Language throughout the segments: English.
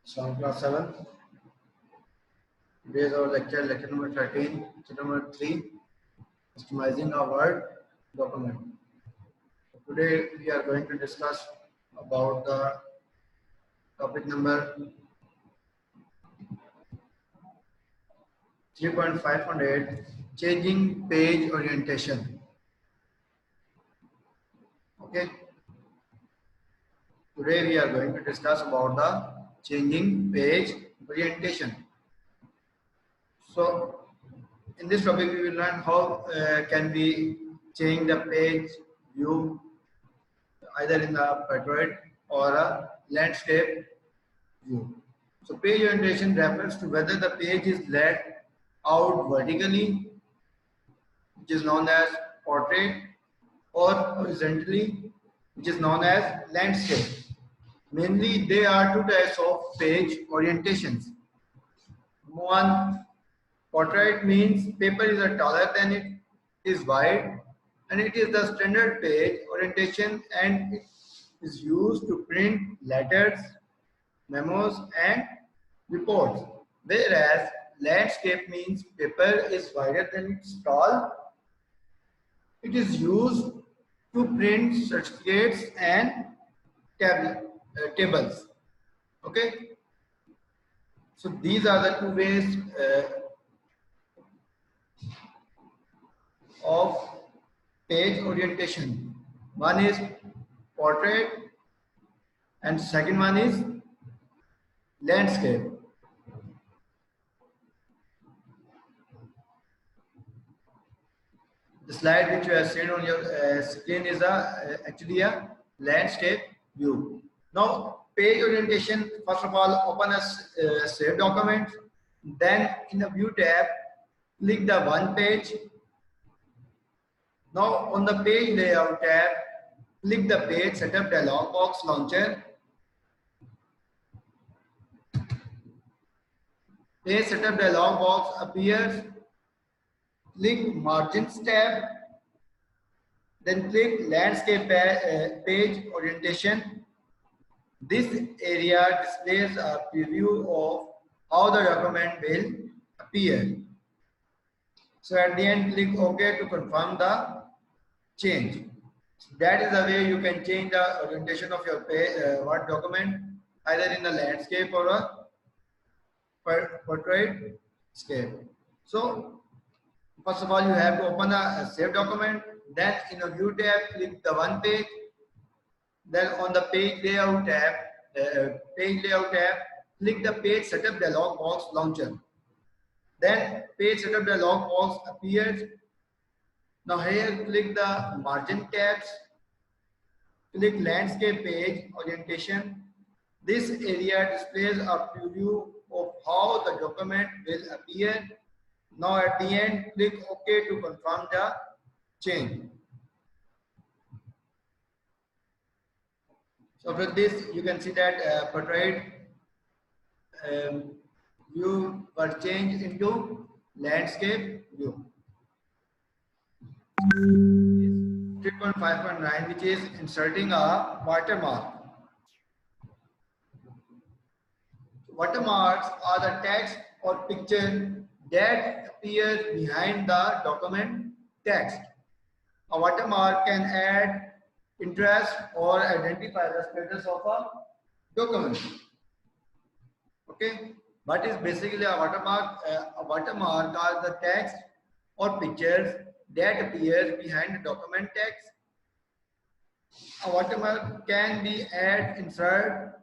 So class 7. Today is our lecture number 13, chapter number 3, customizing a Word document. Today we are going to discuss about the topic number 3.500, changing page orientation. Okay. Today we are going to discuss about the changing page orientation. So in this topic we will learn how can we change the page view either in a portrait or a landscape view. So page orientation refers to whether the page is laid out vertically, which is known as portrait, or horizontally, which is known as landscape. Mainly, there are two types of page orientations. One, portrait means paper is taller than it is wide, and it is the standard page orientation, and it is used to print letters, memos, and reports. Whereas landscape means paper is wider than its tall. It is used to print certificates and tables. Okay. So these are the two ways of page orientation. One is portrait and second one is landscape. The slide which you have seen on your screen is actually a landscape view. Now page orientation, first of all open a save document, then in the view tab click the one page. Now on the page layout tab, click the page setup dialog box launcher. Page setup dialog box appears. Click margins tab. Then click landscape page orientation. This area displays a preview of how the document will appear. So at the end, click OK to confirm the change. That is the way you can change the orientation of your Word document either in the landscape or a portrait scape. So first of all, you have to open a save document. Then in a view tab, click the one page. Then on the page layout tab, click the page setup dialog box launcher. Then page setup dialog box appears. Now here click the margin tabs, click landscape page orientation. This area displays a preview of how the document will appear. Now at the end, click OK to confirm the change. So with this, you can see that portrait view were changed into landscape view. 3.5.9, which is inserting a watermark. Watermarks are the text or picture that appears behind the document text. A watermark can add interest or identify the status of a document. Okay, what is basically a watermark? A watermark are the text or pictures that appears behind the document text. A watermark can be add, insert,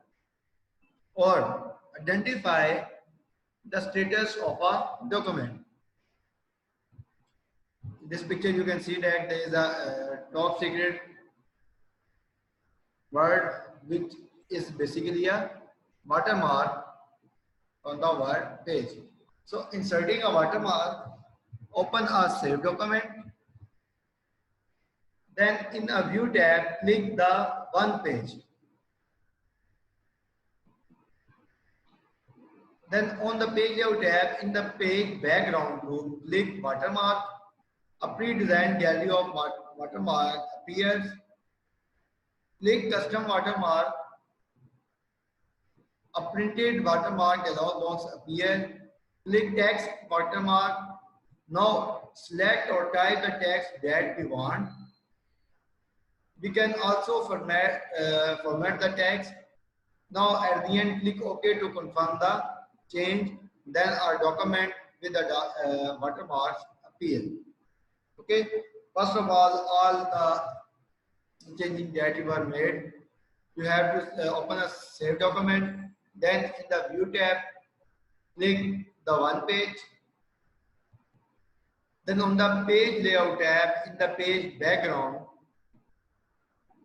or identify the status of a document. In this picture, you can see that there is a top secret word which is basically a watermark on the Word page. So inserting a watermark, open a save document. Then in a view tab, click the one page. Then on the page layout tab, in the page background group, click watermark. A pre-designed gallery of watermark appears. Click custom watermark. A printed watermark dialog box appear. Click text watermark. Now select or type the text that we want. We can also format the text. Now at the end, click OK to confirm the change. Then our document with the watermarks appear. Okay. First of all the changing that you were made, you have to open a save document. Then in the view tab, click the one page. Then on the page layout tab, in the page background,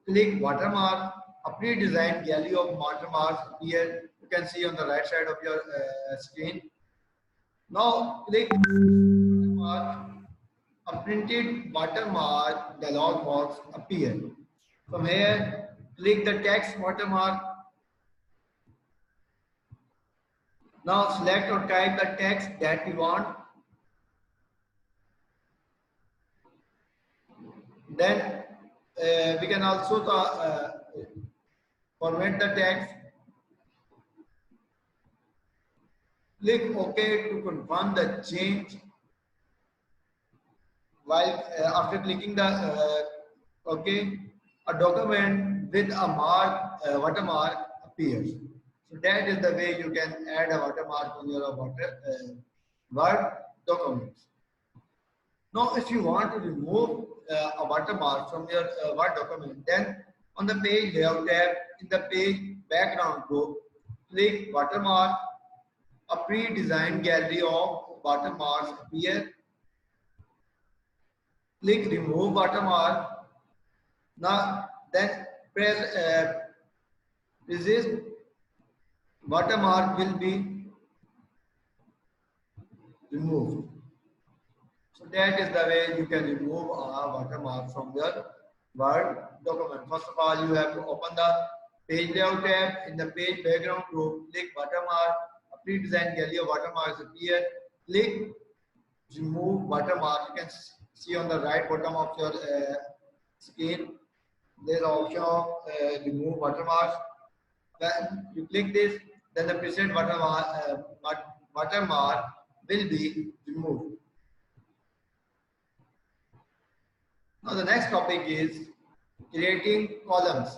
click watermark. A pre-designed gallery of watermarks appear. You can see on the right side of your screen. Now click watermark. A printed watermark dialog box appear. From here, click the text watermark. Now select or type the text that we want. Then we can also format the text. Click OK to confirm the change. While after clicking the OK, a document with a watermark appears. So that is the way you can add a watermark on your Word documents. Now, if you want to remove a watermark from your Word document, then on the page layout tab, in the page background group, click watermark. A pre-designed gallery of watermarks appear. Click remove watermark. Now, then press resist. Watermark will be removed. So that is the way you can remove a watermark from your Word document. First of all, you have to open the page layout tab. In the page background group, click watermark. A pre-designed gallery of watermarks appear. Click remove watermark. You can see on the right bottom of your screen, there is an option of remove watermarks. When you click this, then the preset watermark will be removed. Now the next topic is creating columns.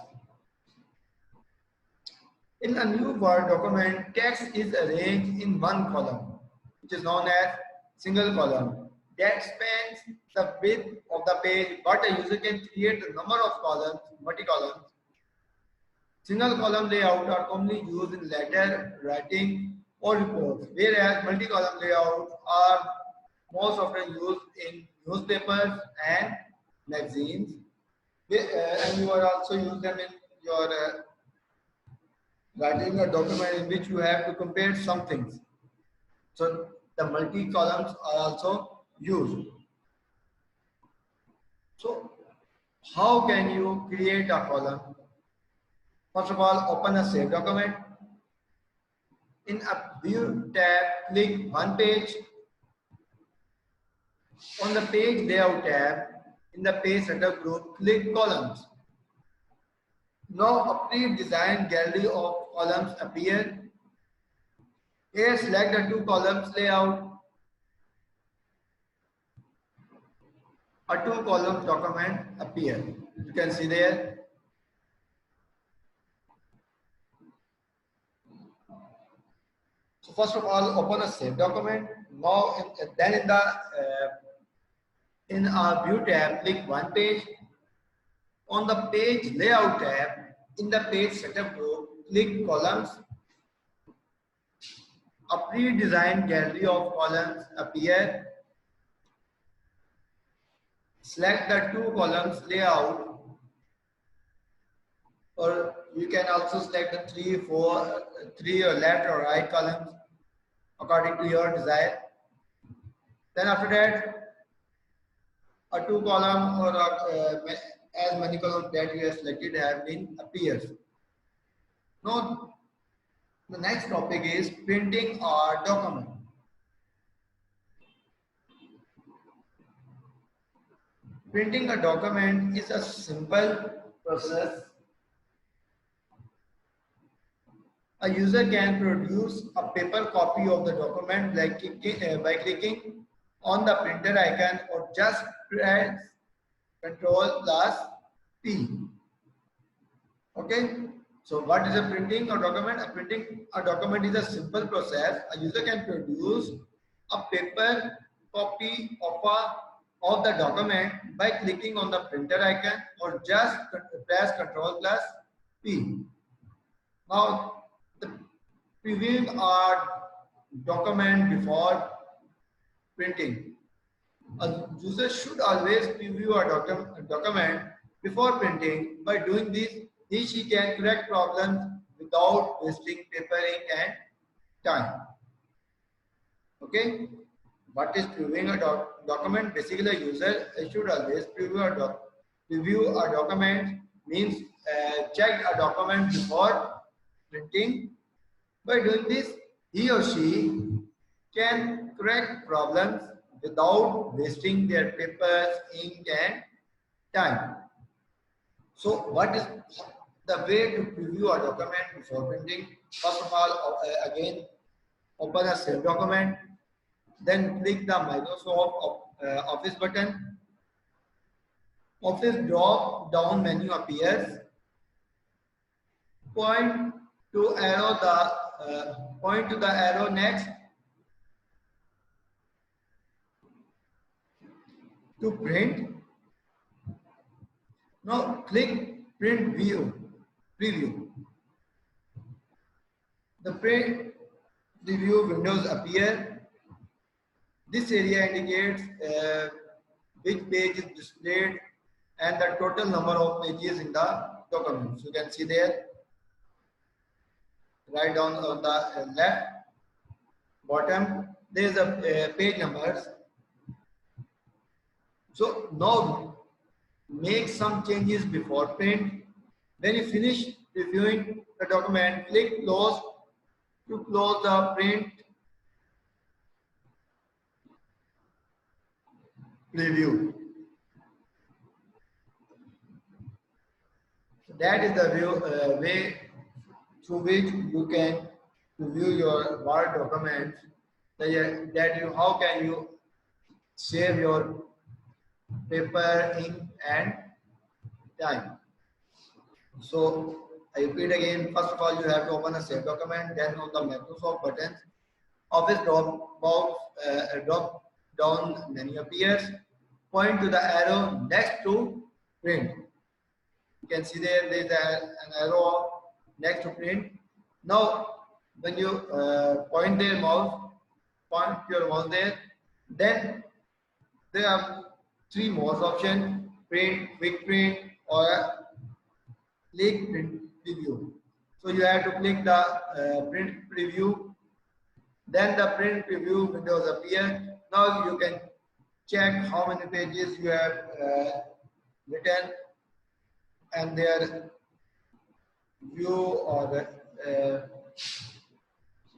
In a new Word document, text is arranged in one column, which is known as single column, that spans the width of the page, but a user can create a number of columns, multi-columns. Single column layout are commonly used in letter writing or reports, whereas multi-column layouts are most often used in newspapers and magazines, and you are also use them in your writing a document in which you have to compare some things. So the multi-columns are also used. So how can you create a column? First of all, open a save document. In a view tab, click one page. On the page layout tab, in the page setup group, click columns. Now a pre-designed gallery of columns appear. Here select the two columns layout. A two column document appear. You can see there. So first of all, open a save document. Now then in our view tab, click one page. On the page layout tab, in the page setup group, click columns. A pre-designed gallery of columns appear. Select the two columns layout, or you can also select the three or left or right columns according to your desire. Then after that, a two column or as many columns that you have selected have been appears. Now the next topic is printing a document. Printing a document is a simple process A user can produce a paper copy of the document by clicking on the printer icon or just press Control plus P. Okay. So what is a printing a document? A printing a document is a simple process. A user can produce a paper copy of the document by clicking on the printer icon or just press Control plus P. Now, the previewing a document before printing. A user should always preview a document before printing. By doing this, he can correct problems without wasting paper, ink, and time. Okay. What is previewing a document? Basically, a user should always preview a document means check a document before printing. By doing this, he or she can correct problems without wasting their papers, ink, and time. So, what is the way to preview a document before printing? First of all, again, open a save document, then click the Microsoft Office button. Office drop down menu appears. Point to the arrow next to print. Now click print preview. The print preview windows appear. This area indicates which page is displayed and the total number of pages in the document. So you can see there, right down on the left bottom, there is a page numbers. So now make some changes before print. When you finish reviewing the document, click close to close the print preview. So that is the way through which you can review your Word documents. How can you save your paper, ink, and time. So I repeat again, first of all, you have to open a save document, then on the Microsoft button, Office drop down menu appears, point to the arrow next to print. You can see there is an arrow next to print. Now, when you point your mouse there, then there are three more options: print, quick print, or click print preview. So you have to click the print preview. Then the print preview windows appear. Now you can check how many pages you have written and their view, or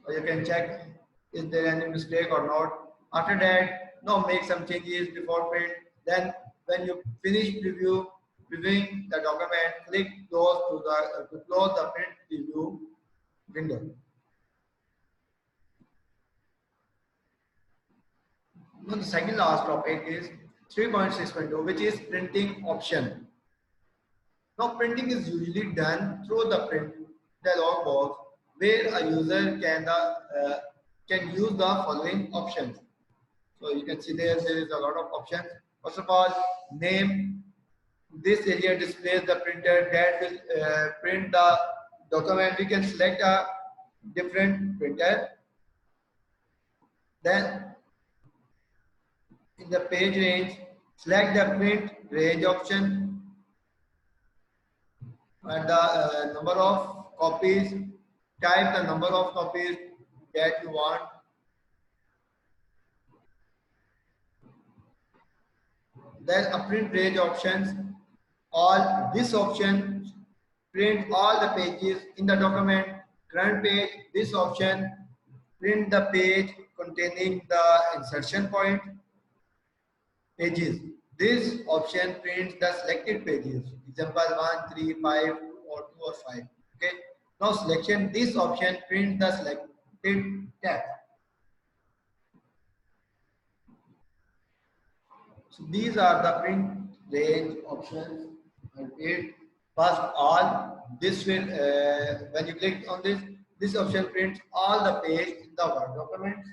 you can check is there any mistake or not. After that, now make some changes before print. Then when you finish reviewing the document, click close to close the print preview window. Now the second last topic is 3.6.2, which is printing option. Now printing is usually done through the print dialog box, where a user can use the following options. So you can see there is a lot of options. First of all, name. This area displays the printer that will print the document. We can select a different printer. Then in the page range, select the print range option and the number of copies. Type the number of copies that you want. Then a print range options. All this option print all the pages in the document. Current page, this option print the page containing the insertion point pages. This option prints the selected pages. Example 1, 3, 5, or 2 or 5. Okay. Now selection, this option prints the selected text. So these are the print range options. It first all. This will when you click on this option prints all the page in the Word document.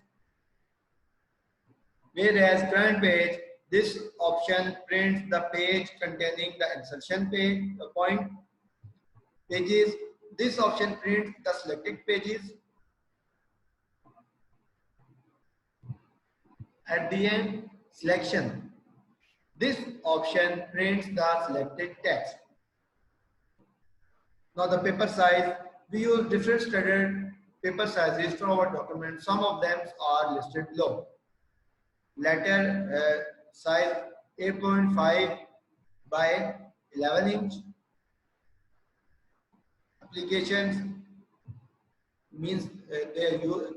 Whereas current page, this option prints the page containing the insertion page, the point pages. This option prints the selected pages. At the end, selection. This option prints the selected text. Now the paper size, we use different standard paper sizes for our document. Some of them are listed below. Letter size 8.5 by 11 inch. Applications means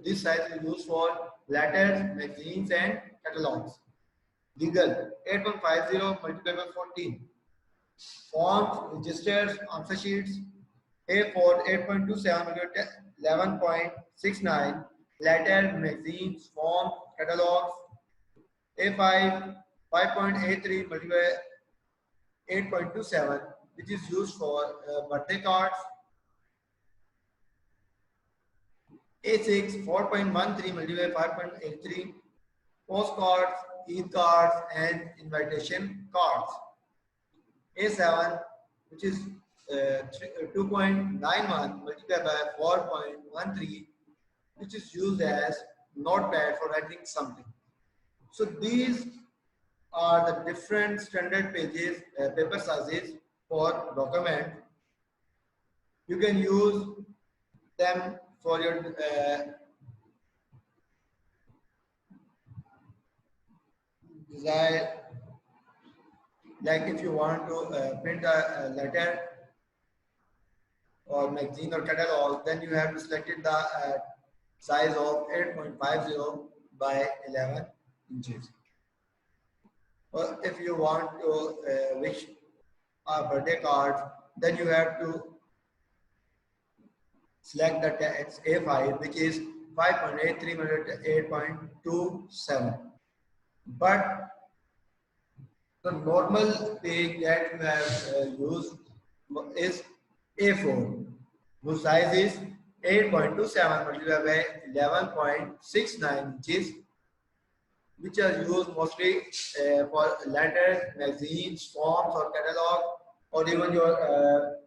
this size is used for letters, magazines and catalogs. Legal 8.50 multiplied by 14. Forms, registers, answer sheets A4 8.27 11.69. Letter, magazines, forms, catalogs A5 5.83 multiplied by 8.27, which is used for birthday cards. A6 4.13 multiplied by 5.83, postcards, e-cards and invitation cards. A7, which is 2.91 multiplied by 4.13, which is used as notepad for writing something. So these are the different standard pages, paper sizes for document. You can use them for your desire. Like if you want to print a letter or magazine or catalog, then you have to select the size of 8.50 by 11 inches. Or if you want to wish a birthday card, then you have to select the text A5, which is 5.83 minus 8.27. But the normal page that we have used is A4, whose size is 8.27 multiplied by 11.69 inches, which are used mostly for letters, magazines, forms, or catalog, or even your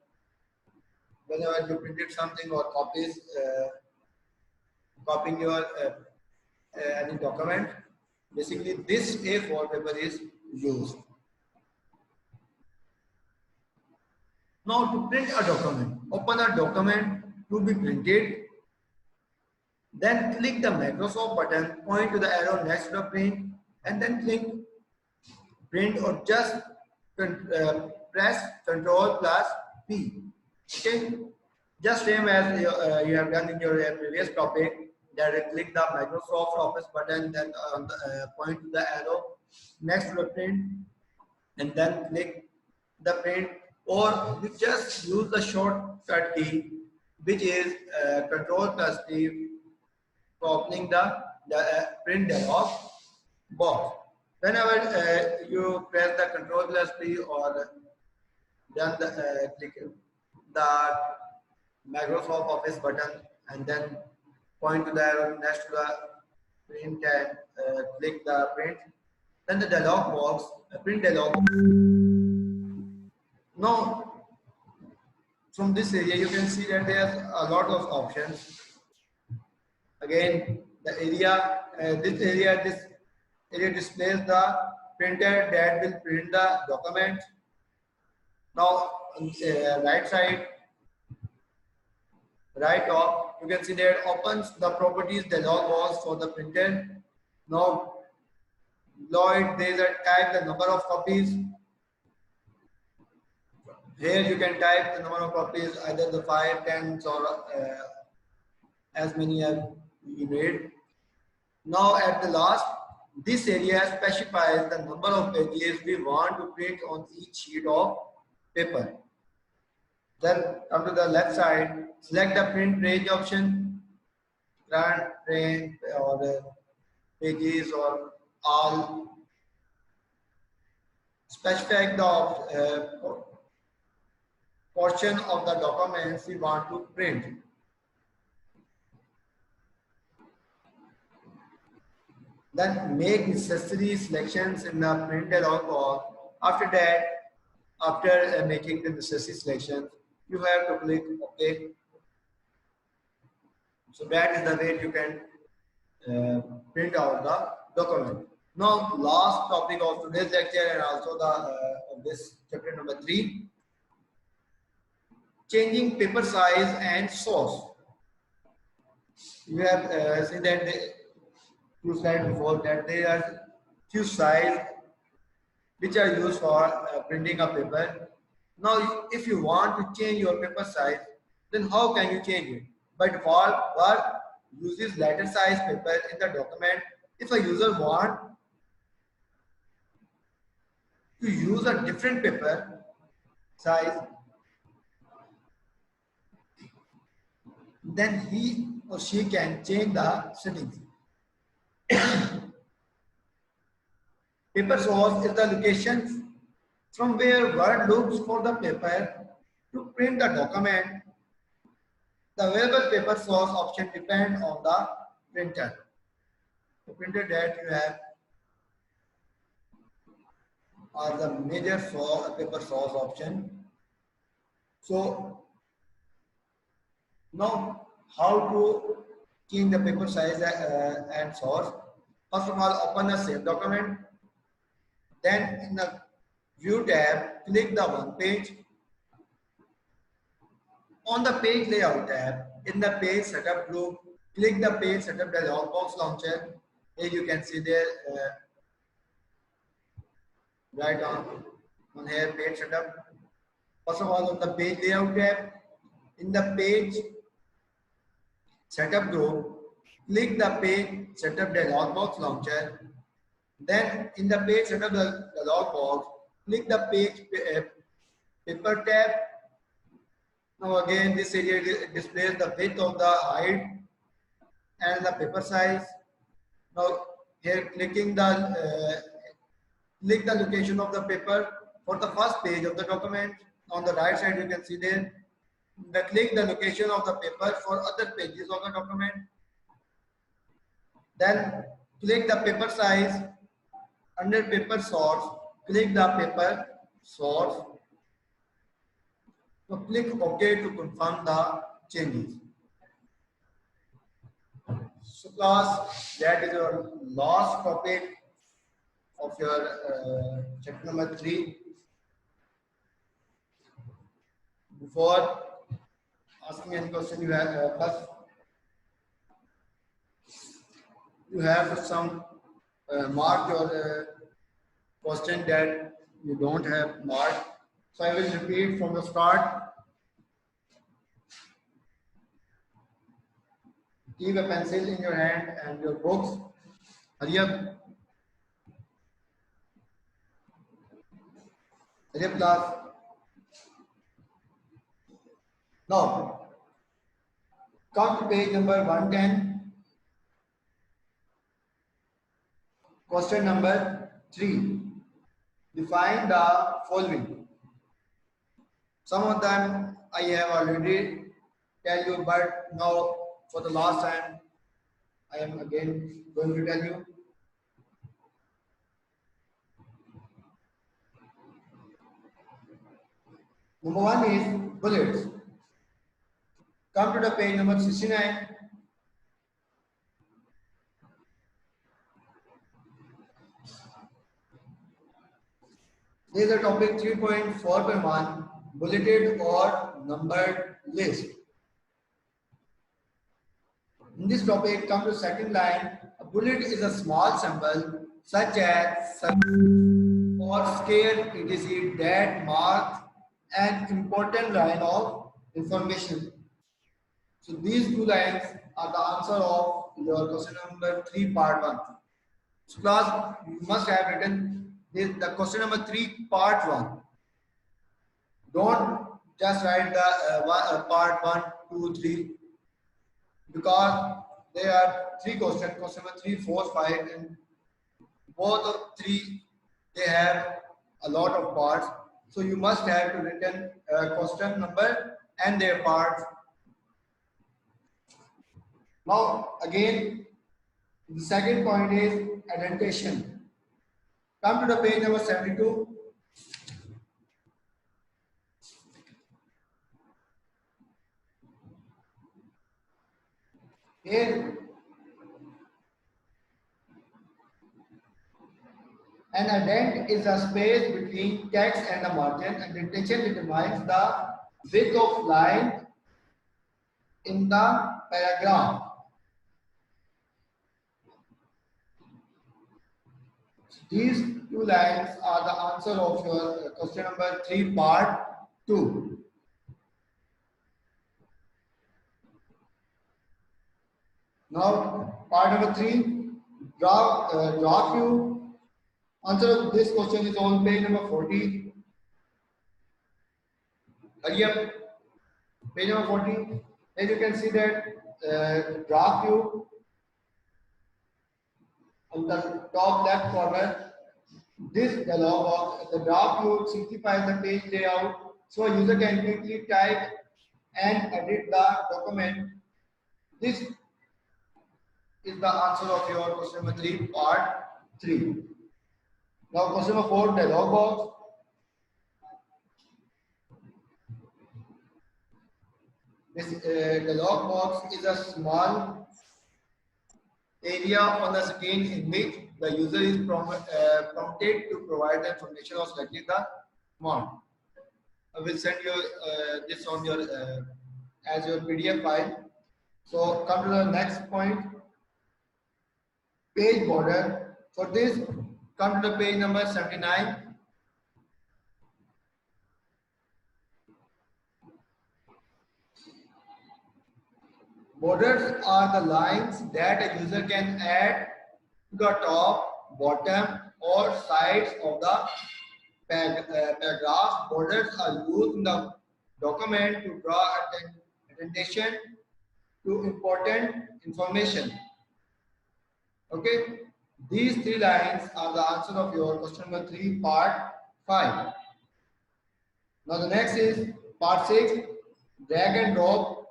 whenever you printed something or copying your any document. Basically, this A4 paper is used. Now, to print a document, open a document to be printed. Then click the Microsoft button, point to the arrow next to the print, and then click print or just press Ctrl plus P. Okay, just same as you have done in your previous topic. That click the Microsoft Office button, then point to the arrow next to the print, and then click the print. Or you just use the shortcut key, which is Ctrl plus P, for opening the print dialog box. Whenever you press the Ctrl plus P or then click the Microsoft Office button and then point to the arrow next to the print and click the print, then the dialog box, print dialog. Now, from this area, you can see that there's a lot of options. Again, the area, this area displays the printer that will print the document. Now, on the right side, right top, you can see that opens the properties dialog box for the printer. Now, below there is a type the number of copies. Here you can type the number of copies, either the 5, 10, or as many as you need. Now at the last, this area specifies the number of pages we want to print on each sheet of paper. Then come to the left side, select the print page option, front, print or pages or all. Specify the portion of the documents you want to print. Then make necessary selections in the print dialog box. After that, after making the necessary selections, you have to click OK. So that is the way you can print out the document. Now, last topic of today's lecture and also the of this chapter number 3, changing paper size and source. You have seen that few slides before that there are few sizes which are used for printing a paper. Now, if you want to change your paper size, then how can you change it? By default, Word uses letter size paper in the document. If a user wants to use a different paper size, then he or she can change the settings. Paper source is the location from where Word looks for the paper to print the document. The available paper source option depends on the printer. The printer that you have are the major source, paper source option. So now how to change the paper size and source? First of all, open the save document. Then in the view tab, click the one page. On the page layout tab, in the page setup group, click the page setup dialog box launcher. Here you can see there right on here page setup. First of all, on the page layout tab, in the page setup group, click the page setup dialog box launcher. Then in the page setup dialog box, click the page paper tab. Now again, this area displays the width of the height and the paper size. Now here clicking the click the location of the paper for the first page of the document. On the right side you can see there. Click the location of the paper for other pages of the document. Then click the paper size. Under paper source, click the paper source. So click OK to confirm the changes. So class, that is your last topic of your chapter number 3. Before asking any question, you have first you have some mark your question that you don't have marked. So I will repeat from the start. Keep a pencil in your hand and your books. Hurry up. Hurry up, class. Now, come to page number 110. Question number 3. Define the following. Some of them I have already tell you, but now for the last time I am again going to tell you. Number 1 is bullets. Come to the page number 69. There is a topic 3.4.1, bulleted or numbered list. In this topic, come to second line. A bullet is a small symbol such as or scale etc. that marks an important line of information. So these two lines are the answer of your question number 3 part 1. So class, you must have written this, the question number 3 part 1. Don't just write the part 1, 2, 3, because there are three questions, question number 3, 4, 5, and both of three they have a lot of parts. So you must have to written question number and their parts. Now again, the second point is adaptation. Come to the page number 72. Here, an addend is a space between text and a margin. Adaptation determines the width of line in the paragraph. These two lines are the answer of your question number 3, part 2. Now, part number 3, draw view. Answer of this question is on page number 40. Hurry up. Page number 40. As you can see that draft view on the top left corner. This dialog box, the draft view simplifies the page layout so a user can quickly type and edit the document. This is the answer of your question number 3, part 3. Now question number 4, dialog box. This dialog box is a small area on the screen in which the user is prompted to provide the information or selecting the command. I will send you this on your as your PDF file. So come to the next point, page border. For this, come to the page number 79. Borders are the lines that a user can add to the top, bottom, or sides of the paragraph. Borders are used in the document to draw attention to important information. Okay, these three lines are the answer of your question number 3, part 5. Now the next is part 6, drag and drop.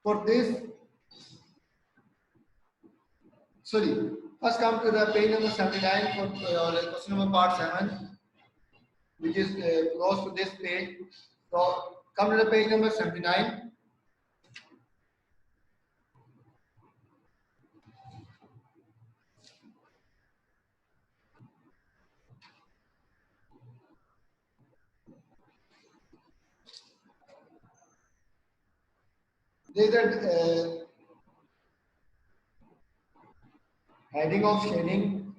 For this, first come to the page number 79 for your question number part 7, which is close to this page. So come to the page number 79. There is a heading of shading.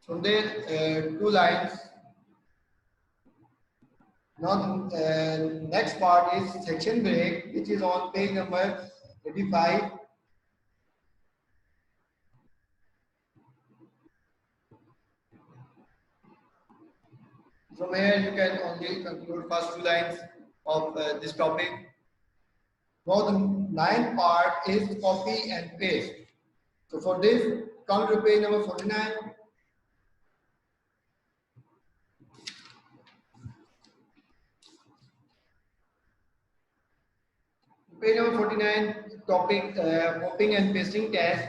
From there, two lines. Now, next part is section break, which is on page number 85. From here, you can only conclude first two lines of this topic. Now, the ninth part is copy and paste. So, for this, come to page number 49. Page number 49, topic copying and pasting test.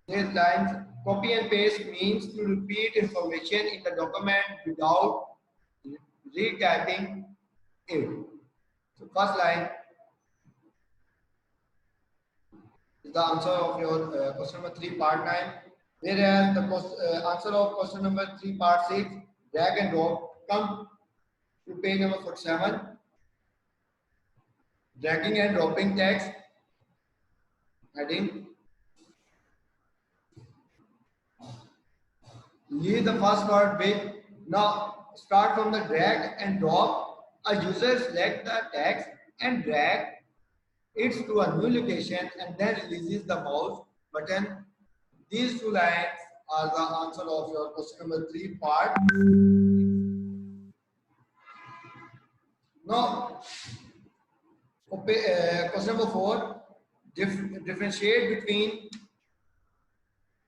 These lines, copy and paste means to repeat information in the document without retyping it. So first line is the answer of your question number 3, part 9. Whereas the answer of question number 3, part 6, drag and drop. Come to page number 47. Dragging and dropping text. Heading. Leave the first part with. Now start from the drag and drop. A user select the text and drag it to a new location and then releases the mouse button. These two lines are the answer of your question number 3, part. Question number 4. Differentiate between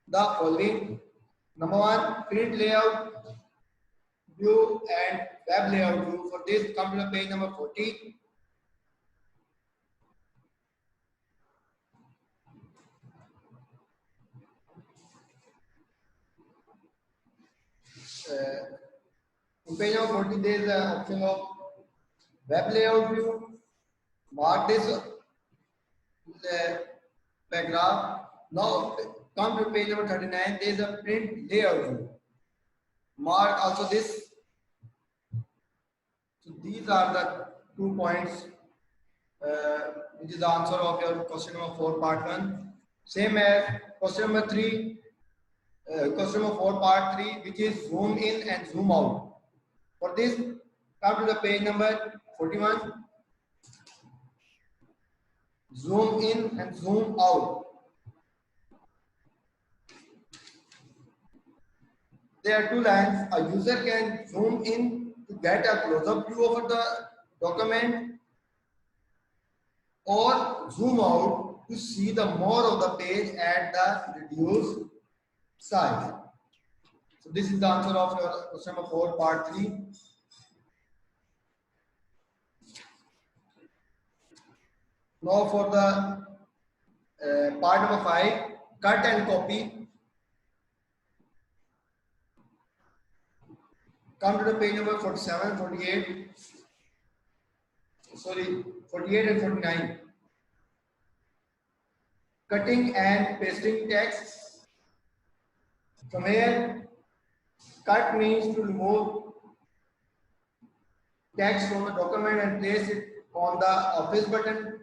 the following. Number 1, print layout view and web layout view. For this, come to the page number 40. On page number 40, there is an option of web layout view. Mark this paragraph. Now come to page number 39. There is a print layout view. Mark also this. So these are the 2 points, which is the answer of your question number 4 part 1. Same as question number 3. Question number 4 part 3, which is zoom in and zoom out. For this, come to the page number 41. Zoom in and zoom out. There are 2 lines. A user can zoom in to get a close-up view of the document, or zoom out to see the more of the page at the reduced size. So this is the answer of your question number 4 part 3. Now for the part number 5, cut and copy. Come to the page number 47, 48. Sorry, 48 and 49. Cutting and pasting text. From here, cut means to remove text from the document and place it on the office button,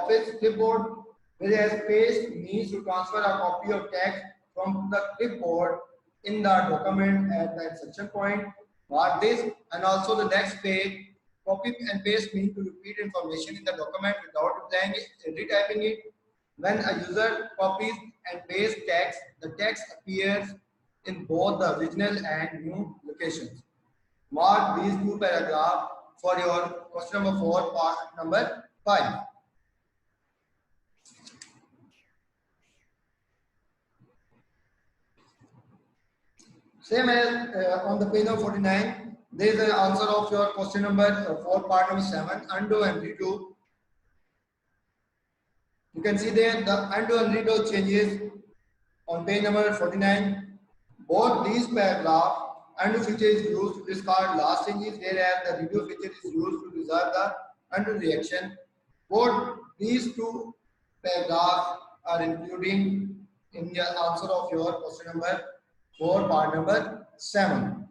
office clipboard. Whereas paste means to transfer a copy of text from the clipboard in the document at the insertion point. Mark this. And also the next page. Copy and paste means to repeat information in the document without retyping it. When a user copies and pastes text, the text appears in both the original and new locations. Mark these 2 paragraphs for your question number 4 part number 5. Same as on the page number 49, there is the answer of your question number 4 part number 7, undo and redo. You can see there the undo and redo changes on page number 49. Both these paragraphs, undo feature is used to discard last changes, whereas the redo feature is used to reserve the undo reaction. Both these 2 paragraphs are including in the answer of your question number 4 part number 7.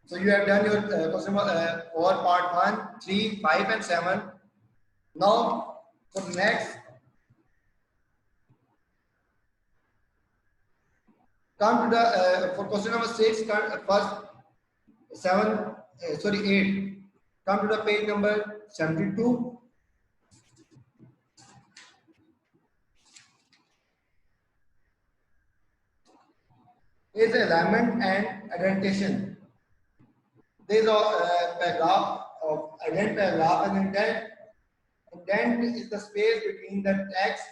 So you have done your question number 4 part 1, 3, 5 and 7. Now for the next, come to the for question number 6, first 8. Come to the page number 72. Is alignment and indentation. There is a paragraph of ident paragraph and indent. Indent is the space between the text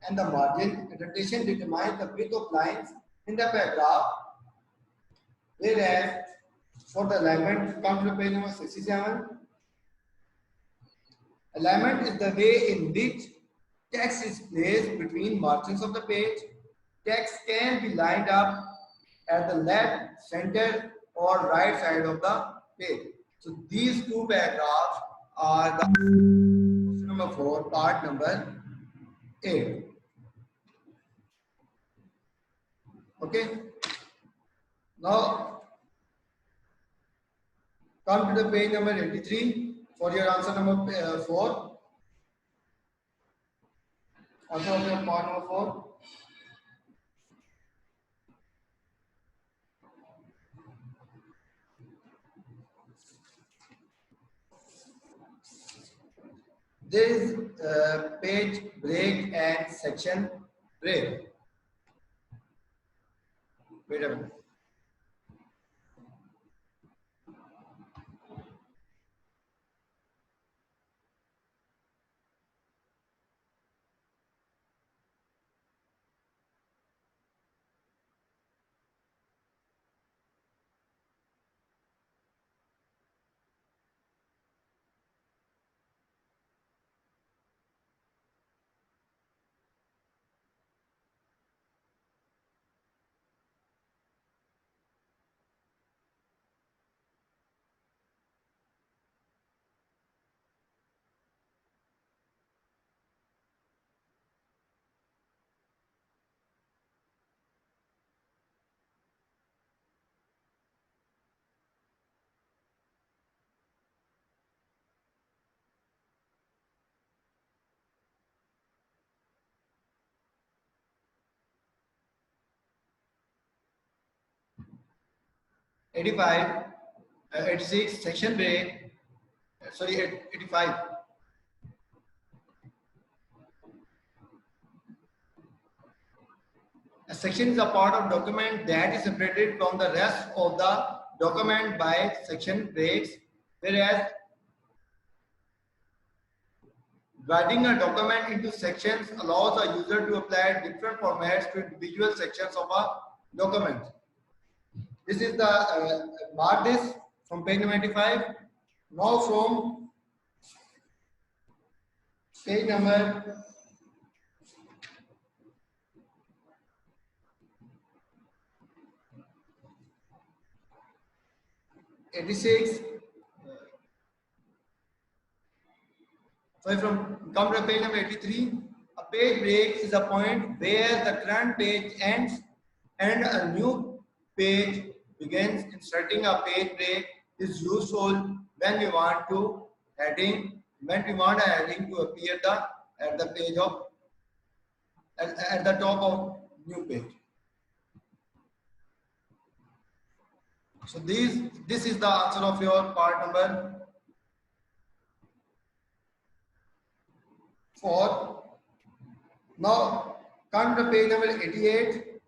and the margin. Indentation determines the width of lines in the paragraph. Whereas for the alignment, come to page number 67. Alignment is the way in which text is placed between margins of the page. Text can be lined up at the left, center, or right side of the page. So these 2 paragraphs are the question number 4, part number 8. Okay. Now come to the page number 83 for your answer number 4. Answer of your part number 4. There is page break and section break. Wait a minute. 85, 86, section break, sorry, 85. A section is a part of document that is separated from the rest of the document by section breaks, whereas dividing a document into sections allows a user to apply different formats to individual sections of a document. This is the mark this from page 95. Now from page number 86. So from come to page number 83. A page break is a point where the current page ends and a new page begins. Inserting a page break is useful when we want a heading to appear at the page of at the top of new page. So this is the answer of your part number 4. Now come to page number 88.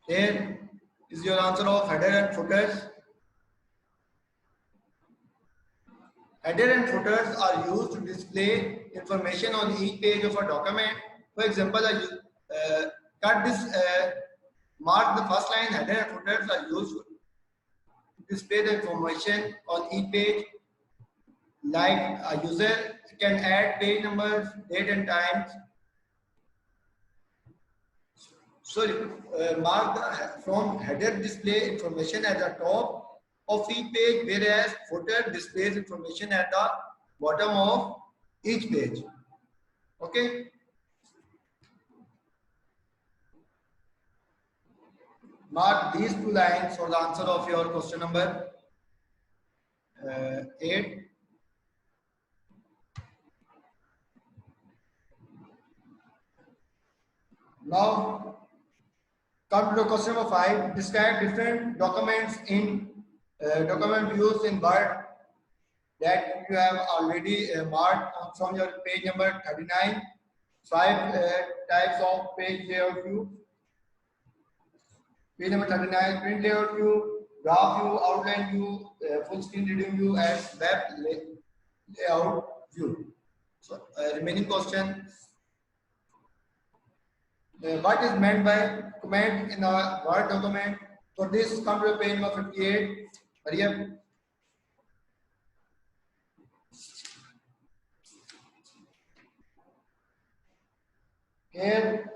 Here is your answer of header and footers. Header and footers are used to display information on each page of a document. For example, mark the first line. Header and footers are used to display the information on each page. Like a user can add page numbers, date and times. So mark from header display information at the top of each page, whereas footer displays information at the bottom of each page. Okay. Mark these two lines for the answer of your question number 8. Now come to question number 5. Describe different documents in document views in Word that you have already marked from your page number 39. 5 types of page layout view. Page number 39, print layout view, graph view, outline view, full screen reading view, and web layout view. So remaining question. What is meant by comment in a Word document? For this, come to page number 58. Hurry up. Here,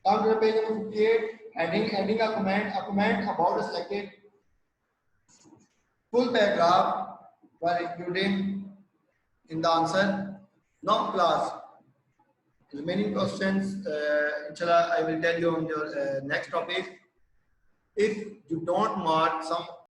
come to page number 58. Adding a comment about a selected full paragraph while including in the answer. Now, class. Remaining questions, inshallah, I will tell you on your next topic. If you don't mark some